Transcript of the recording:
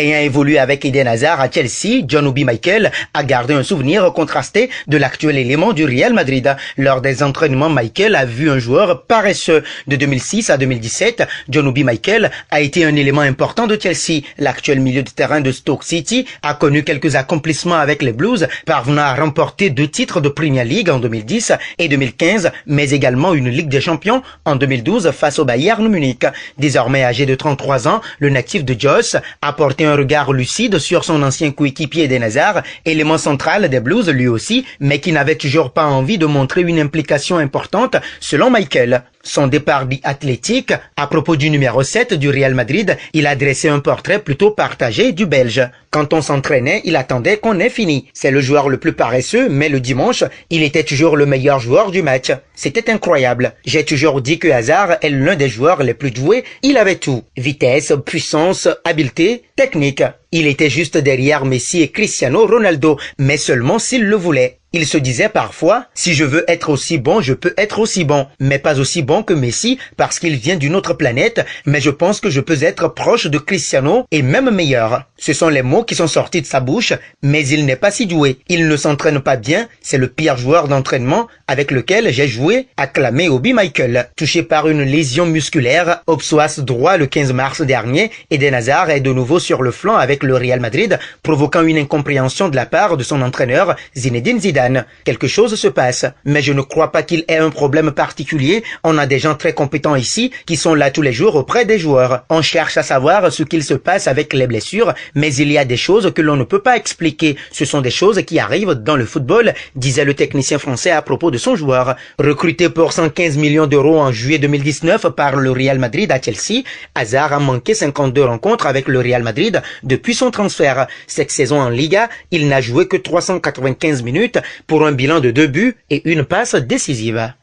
Ayant évolué avec Eden Hazard à Chelsea, John Obi Mikel a gardé un souvenir contrasté de l'actuel élément du Real Madrid. Lors des entraînements, Mikel a vu un joueur paresseux. De 2006 à 2017, John Obi Mikel a été un élément important de Chelsea. L'actuel milieu de terrain de Stoke City a connu quelques accomplissements avec les Blues, parvenant à remporter 2 titres de Premier League en 2010 et 2015, mais également une Ligue des Champions en 2012 face au Bayern Munich. Désormais âgé de 33 ans, le natif de Jos a porté un regard lucide sur son ancien coéquipier Eden Hazard, élément central des Blues lui aussi, mais qui n'avait toujours pas envie de montrer une implication importante selon Mikel. Son départ dit athlétique, à propos du numéro 7 du Real Madrid, il a dressé un portrait plutôt partagé du Belge. Quand on s'entraînait, il attendait qu'on ait fini. C'est le joueur le plus paresseux, mais le dimanche, il était toujours le meilleur joueur du match. C'était incroyable. J'ai toujours dit que Hazard est l'un des joueurs les plus doués. Il avait tout. Vitesse, puissance, habileté, technique. Il était juste derrière Messi et Cristiano Ronaldo, mais seulement s'il le voulait. Il se disait parfois, si je veux être aussi bon, je peux être aussi bon, mais pas aussi bon que Messi parce qu'il vient d'une autre planète, mais je pense que je peux être proche de Cristiano et même meilleur. Ce sont les mots qui sont sortis de sa bouche, mais il n'est pas si doué. Il ne s'entraîne pas bien, c'est le pire joueur d'entraînement avec lequel j'ai joué, a clamé Obi Mikel. Touché par une lésion musculaire au psoas droit le 15 mars dernier, Eden Hazard est de nouveau sur le flanc avec le Real Madrid, provoquant une incompréhension de la part de son entraîneur Zinedine Zidane. Quelque chose se passe, mais je ne crois pas qu'il ait un problème particulier. On a des gens très compétents ici qui sont là tous les jours auprès des joueurs. On cherche à savoir ce qu'il se passe avec les blessures, mais il y a des choses que l'on ne peut pas expliquer. Ce sont des choses qui arrivent dans le football, disait le technicien français à propos de son joueur. Recruté pour 115 millions d'euros en juillet 2019 par le Real Madrid à Chelsea, Hazard a manqué 52 rencontres avec le Real Madrid depuis son transfert. Cette saison en Liga, il n'a joué que 395 minutes pour un bilan de 2 buts et une passe décisive.